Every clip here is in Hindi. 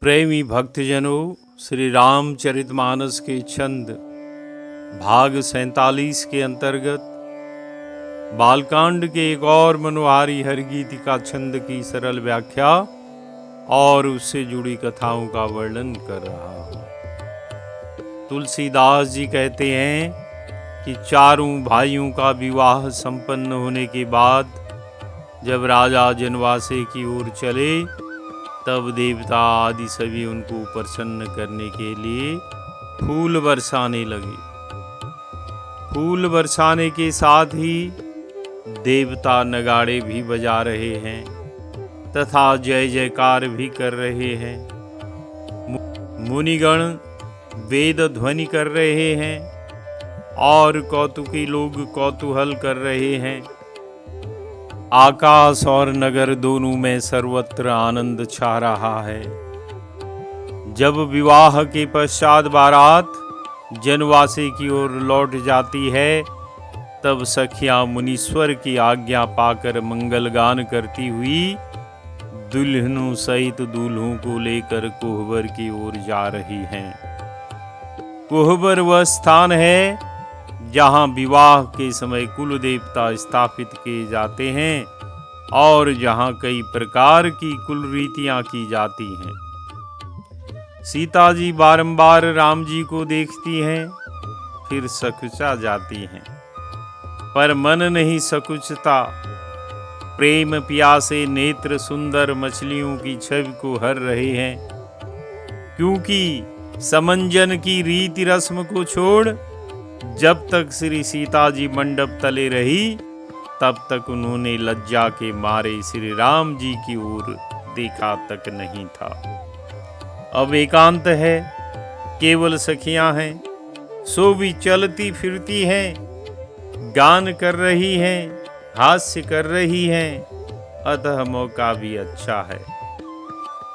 प्रेमी भक्तजनों, श्री रामचरितमानस के छंद भाग 47 के अंतर्गत बालकांड के एक और मनोहारी हरगीति का छंद की सरल व्याख्या और उससे जुड़ी कथाओं का वर्णन कर रहा हूँ। तुलसीदास जी कहते हैं कि चारों भाइयों का विवाह संपन्न होने के बाद जब राजा जनवासे की ओर चले तब देवता आदि सभी उनको प्रसन्न करने के लिए फूल बरसाने लगे। फूल बरसाने के साथ ही देवता नगाड़े भी बजा रहे हैं तथा जय जयकार भी कर रहे हैं। मुनिगण वेद ध्वनि कर रहे हैं और कौतुकी लोग कौतूहल कर रहे हैं। आकाश और नगर दोनों में सर्वत्र आनंद छा रहा है। जब विवाह के पश्चात बारात जनवासे की ओर लौट जाती है तब सखियां मुनीश्वर की आज्ञा पाकर मंगल गान करती हुई दुल्हनों सहित दूल्हों को लेकर कोहबर की ओर जा रही हैं। कोहबर वह स्थान है जहाँ विवाह के समय कुल देवता स्थापित किए जाते हैं और जहाँ कई प्रकार की कुल रीतियां की जाती हैं। सीता जी बारंबार राम जी को देखती हैं, फिर सकुचा जाती हैं, पर मन नहीं सकुचता। प्रेम प्यासे नेत्र सुंदर मछलियों की छवि को हर रहे हैं, क्योंकि समंजन की रीति रस्म को छोड़ जब तक श्री सीता जी मंडप तले रही तब तक उन्होंने लज्जा के मारे श्री राम जी की ओर देखा तक नहीं था। अब एकांत है, केवल सखियां हैं, सो भी चलती फिरती हैं, गान कर रही हैं, हास्य कर रही हैं, अतः मौका भी अच्छा है।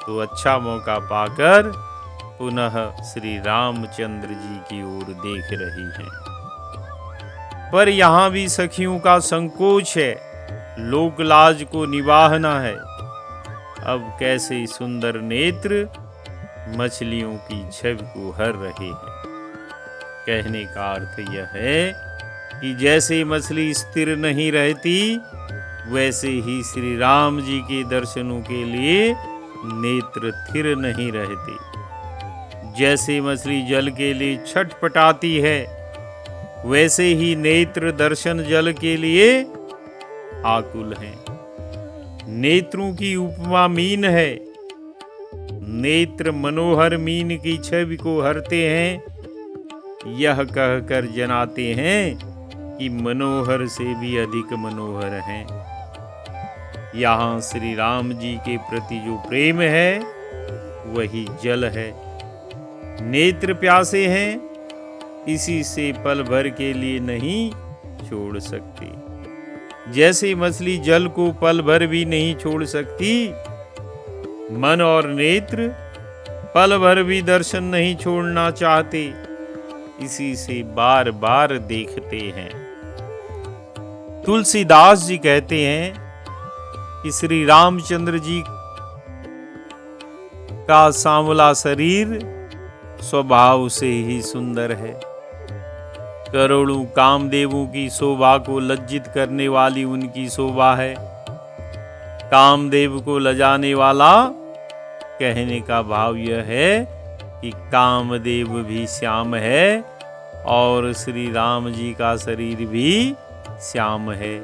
तो अच्छा मौका पाकर पुनः श्री रामचंद्र जी की ओर देख रही हैं। पर यहाँ भी सखियों का संकोच है, लोक लाज को निभाना है। अब कैसे सुंदर नेत्र मछलियों की छवि को हर रहे हैं। कहने का अर्थ यह है कि जैसे मछली स्थिर नहीं रहती वैसे ही श्री राम जी के दर्शनों के लिए नेत्र स्थिर नहीं रहते। जैसे मछली जल के लिए छटपटाती है वैसे ही नेत्र दर्शन जल के लिए आकुल हैं। नेत्रों की उपमा मीन है। नेत्र मनोहर मीन की छवि को हरते हैं, यह कहकर जनाते हैं कि मनोहर से भी अधिक मनोहर हैं। यहाँ श्री राम जी के प्रति जो प्रेम है वही जल है। नेत्र प्यासे हैं, इसी से पल भर के लिए नहीं छोड़ सकते। जैसे मछली जल को पल भर भी नहीं छोड़ सकती, मन और नेत्र पल भर भी दर्शन नहीं छोड़ना चाहते, इसी से बार बार देखते हैं। तुलसीदास जी कहते हैं कि श्री रामचंद्र जी का सांवला शरीर स्वभाव से ही सुंदर है। करोड़ों कामदेवों की शोभा को लज्जित करने वाली उनकी शोभा है। कामदेव को लजाने वाला कहने का भाव यह है कि कामदेव भी श्याम है और श्री राम जी का शरीर भी श्याम है।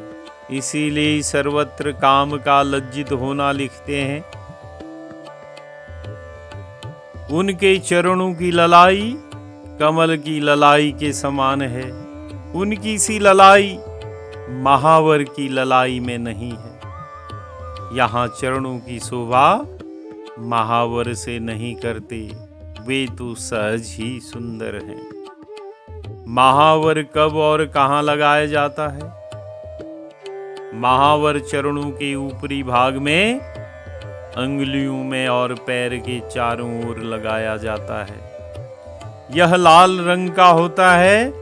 इसीलिए सर्वत्र काम का लज्जित होना लिखते हैं। उनके चरणों की ललाई कमल की ललाई के समान है। उनकी सी ललाई महावर की ललाई में नहीं है। यहाँ चरणों की शोभा महावर से नहीं करते, वे तो सहज ही सुंदर हैं। महावर कब और कहाँ लगाया जाता है? महावर चरणों के ऊपरी भाग में, अंगुलियों में और पैर के चारों ओर लगाया जाता है। यह लाल रंग का होता है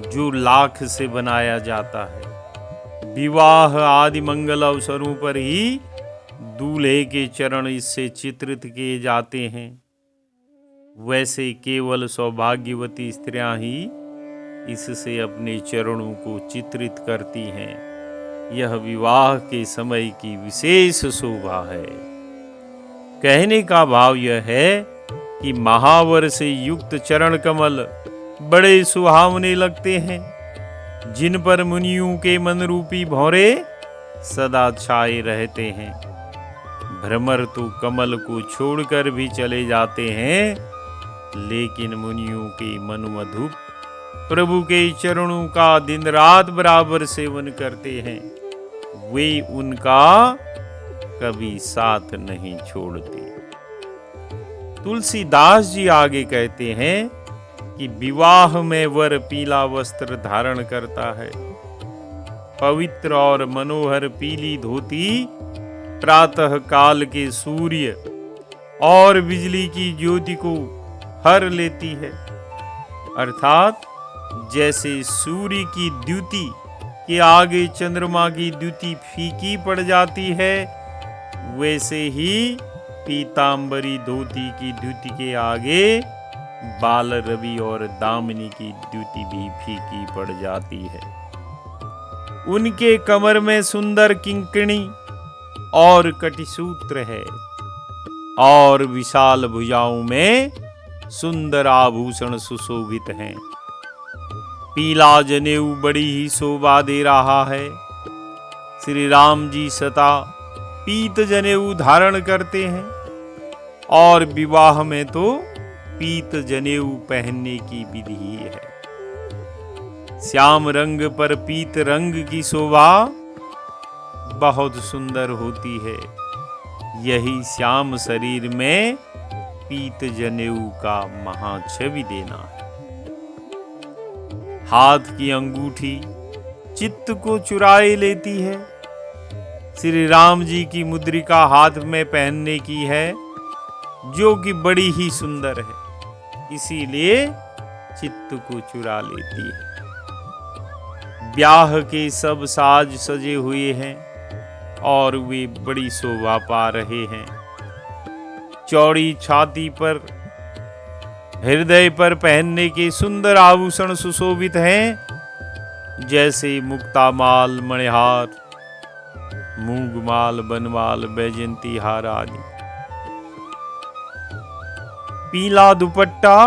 जो लाख से बनाया जाता है। विवाह आदि मंगल अवसरों पर ही दूल्हे के चरण इससे चित्रित किए जाते हैं। वैसे केवल सौभाग्यवती स्त्रियां ही इससे अपने चरणों को चित्रित करती हैं। यह विवाह के समय की विशेष शोभा है। कहने का भाव यह है कि महावर से युक्त चरण कमल बड़े सुहावने लगते हैं, जिन पर मुनियों के मन रूपी भौरे सदा छाए रहते हैं। भ्रमर तो कमल को छोड़कर भी चले जाते हैं, लेकिन मुनियों के मनुमधुप प्रभु के चरणों का दिन रात बराबर सेवन करते हैं। वे उनका कभी साथ नहीं छोड़ते। तुलसीदास जी आगे कहते हैं कि विवाह में वर पीला वस्त्र धारण करता है। पवित्र और मनोहर पीली धोती प्रातः काल के सूर्य और बिजली की ज्योति को हर लेती है। अर्थात जैसे सूर्य की द्युति के आगे चंद्रमा की द्युति फीकी पड़ जाती है, वैसे ही पीतांबरी धोती की द्युति के आगे बाल रवि और दामिनी की द्युति भी फीकी पड़ जाती है। उनके कमर में सुंदर किंकणी और कटिसूत्र है और विशाल भुजाओं में सुंदर आभूषण सुशोभित हैं। पीला जनेऊ बड़ी ही शोभा दे रहा है। श्री राम जी सदा पीत जनेऊ धारण करते हैं और विवाह में तो पीत जनेऊ पहनने की विधि है। श्याम रंग पर पीत रंग की शोभा बहुत सुंदर होती है। यही श्याम शरीर में पीत जनेऊ का महाछवि देना है। हाथ की अंगूठी चित्त को चुराए लेती है। श्री राम जी की मुद्रिका हाथ में पहनने की है, जो कि बड़ी ही सुंदर है, इसीलिए चित्त को चुरा लेती है। ब्याह के सब साज सजे हुए हैं और वे बड़ी शोभा पा रहे हैं। चौड़ी छाती पर, हृदय पर पहनने के सुंदर आभूषण सुशोभित हैं, जैसे मुक्तामाल, मणिहार, मूंगमाल, बनमाल, बैजंती हार आदि। पीला दुपट्टा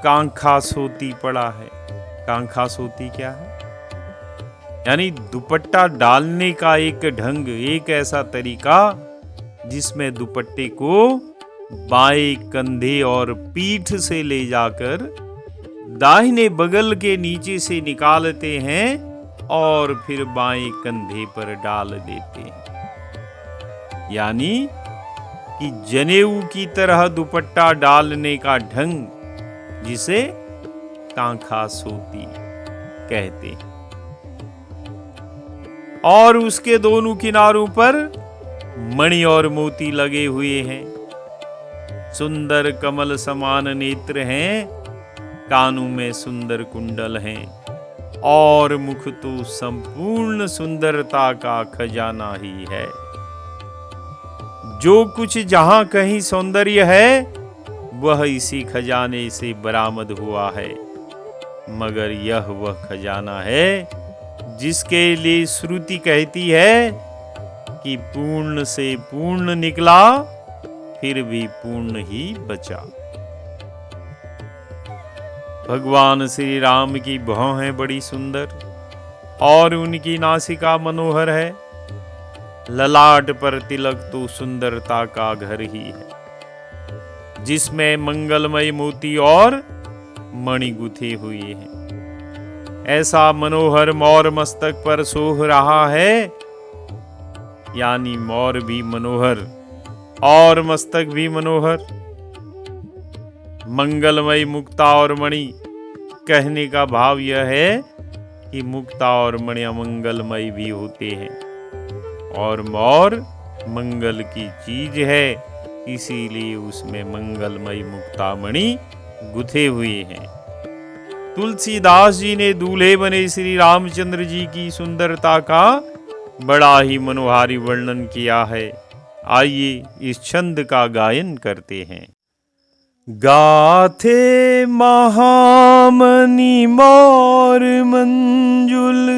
कांखा सोती पड़ा है। कांखा सोती क्या है? यानी दुपट्टा डालने का एक ढंग, एक ऐसा तरीका जिसमें दुपट्टे को बाएं कंधे और पीठ से ले जाकर दाहिने बगल के नीचे से निकालते हैं और फिर बाएं कंधे पर डाल देते हैं। यानी कि जनेऊ की तरह दुपट्टा डालने का ढंग, जिसे कांखा सोती कहते हैं। और उसके दोनों किनारों पर मणि और मोती लगे हुए हैं। सुंदर कमल समान नेत्र हैं, कानों में सुंदर कुंडल हैं और मुख तो संपूर्ण सुंदरता का खजाना ही है। जो कुछ जहां कहीं सौंदर्य है, वह इसी खजाने से बरामद हुआ है। मगर यह वह खजाना है जिसके लिए श्रुति कहती है कि पूर्ण से पूर्ण निकला, फिर भी पूर्ण ही बचा। भगवान श्री राम की भौहें बड़ी सुंदर और उनकी नासिका मनोहर है। ललाट पर तिलक तो सुंदरता का घर ही है, जिसमें मंगलमय मोती और मणि गुथे हुए हैं। ऐसा मनोहर मोर मस्तक पर सोह रहा है, यानी मोर भी मनोहर और मस्तक भी मनोहर। मंगलमय मुक्ता और मणि कहने का भाव यह है कि मुक्ता और मणि अमंगलमय भी होते हैं और मोर मंगल की चीज है, इसीलिए उसमें मंगलमय मुक्ता मणि गुथे हुए हैं। तुलसीदास जी ने दूल्हे बने श्री रामचंद्र जी की सुंदरता का बड़ा ही मनोहारी वर्णन किया है। आइए इस छंद का गायन करते हैं। गाथे महामणि मोर मंजुल,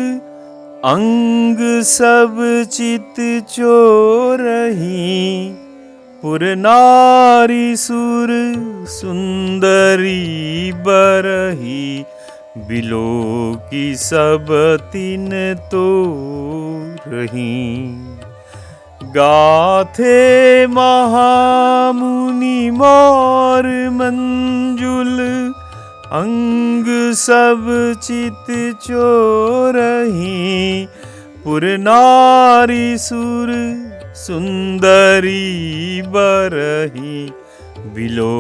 अंग सब चित चोरही, पुर नारी सुर सुंदरी बरही, बिलो की सब तिन तो रही। गाथे महामुनि मोर मंजुल, अंग सब चित चोरही, पुर नारी सुर सुंदरी बरही, बिलो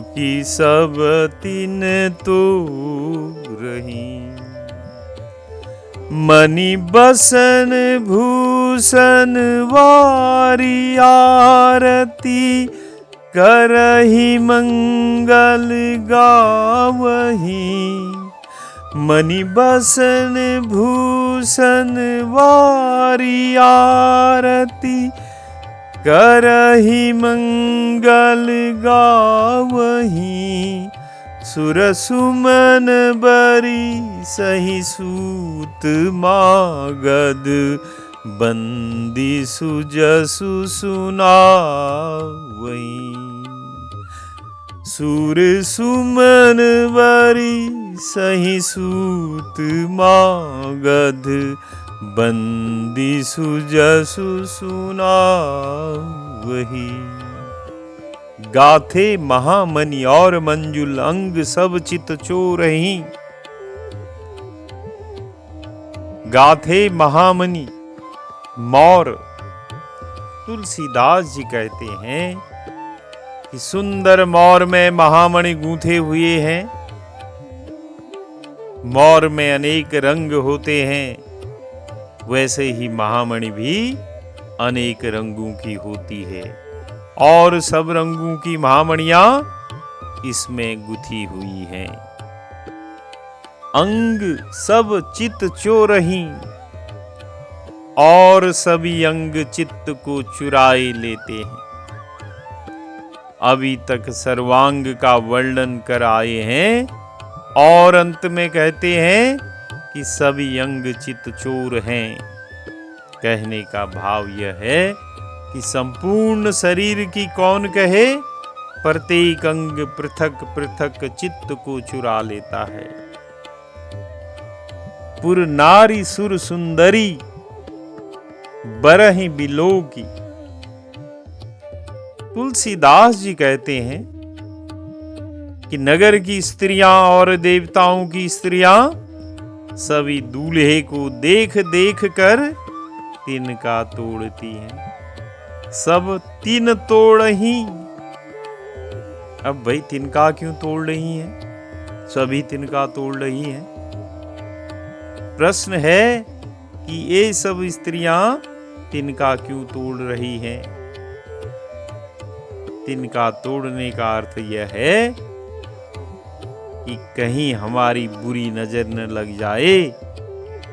की सब तिन तो रही। मणि बसन भूषण वारी आरती, करही मंगल गावही। मणि बसन भूषण वारी आरती, करही मंगल गावही। सुर सुमन बरी सही सूत मागध, बंदी सुजसु सुनावई। सुर सुमन बरी सही सूत मागध, बंदी सुजसु सुनावही। गाथे महामणि और मंजुल, अंग सब चित चोरही। गाथे महामणि मोर, तुलसीदास जी कहते हैं कि सुंदर मोर में महामणि गूंथे हुए हैं। मोर में अनेक रंग होते हैं, वैसे ही महामणि भी अनेक रंगों की होती है, और सब रंगों की महामणियां इसमें गुथी हुई हैं। अंग सब चित चोरही, और सभी अंग चित्त को चुराए लेते हैं। अभी तक सर्वांग का वर्णन कर आए हैं, और अंत में कहते हैं कि सभी अंग चित्त चोर हैं। कहने का भाव यह है कि संपूर्ण शरीर की कौन कहे, प्रत्येक अंग पृथक पृथक चित्त को चुरा लेता है। पुर नारी सुर सुंदरी, बरहि बिलो की। तुलसीदास जी कहते हैं कि नगर की स्त्रियां और देवताओं की स्त्रियां सभी दूल्हे को देख देख कर तिनका तोड़ती हैं। सब तिन तोड़ही। अब भाई तिनका क्यों तोड़ रही हैं? सभी तिनका तोड़ रही हैं। प्रश्न है कि ये सब स्त्रियां तिनका क्यों तोड़ रही हैं? तिनका तोड़ने का अर्थ यह है कि कहीं हमारी बुरी नजर न लग जाए,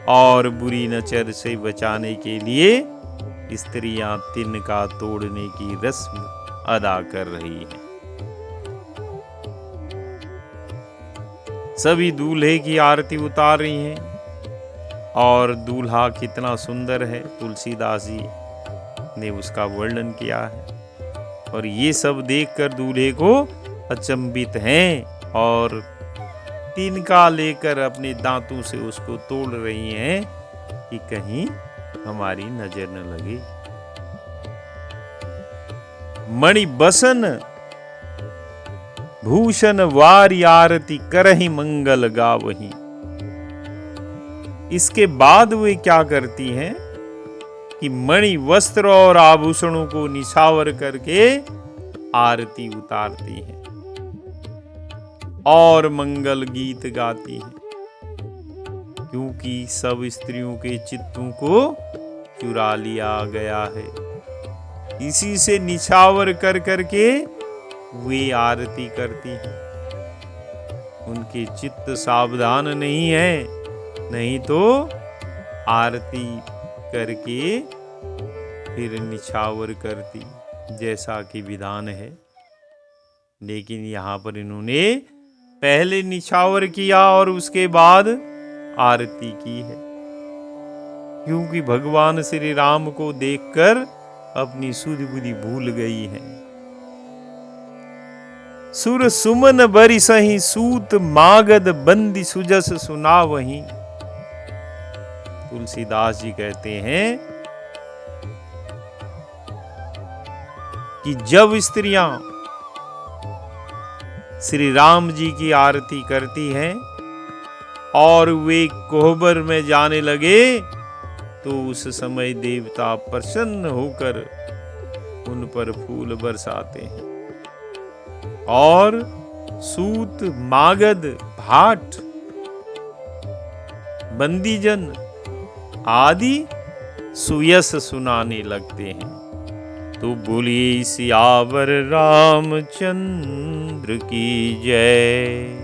और बुरी नजर से बचाने के लिए स्त्रियां तिनका तोड़ने की रस्म अदा कर रही हैं। सभी दूल्हे की आरती उतार रही हैं, और दूल्हा कितना सुंदर है, तुलसीदास जी ने उसका वर्णन किया है। और ये सब देखकर दूल्हे को अचंभित हैं, और तिनका लेकर अपने दांतों से उसको तोड़ रही हैं कि कहीं हमारी नजर न लगे। मणि बसन भूषण वारी आरती, करहि मंगल गावही। इसके बाद वे क्या करती हैं कि मणि वस्त्र और आभूषणों को निछावर करके आरती उतारती हैं और मंगल गीत गाती हैं, क्योंकि सब स्त्रियों के चित्तों को चुरा लिया गया है। इसी से निछावर कर करके वे आरती करती हैं। उनके चित्त सावधान नहीं है, नहीं तो आरती करके फिर निछावर करती, जैसा कि विधान है। लेकिन यहाँ पर इन्होंने पहले निछावर किया और उसके बाद आरती की है, क्योंकि भगवान श्री राम को देखकर अपनी सुधि बुद्धि भूल गई है। सुर सुमन बरिसहि सूत मागध बंदी सुजस सुना वहीं। तुलसीदास जी कहते हैं कि जब स्त्रियां श्री राम जी की आरती करती हैं और वे कोहबर में जाने लगे तो उस समय देवता प्रसन्न होकर उन पर फूल बरसाते हैं और सूत मागध भाट बंदीजन आदि सुयस सुनाने लगते हैं। तो बोलिए सियावर रामचंद्र की जय।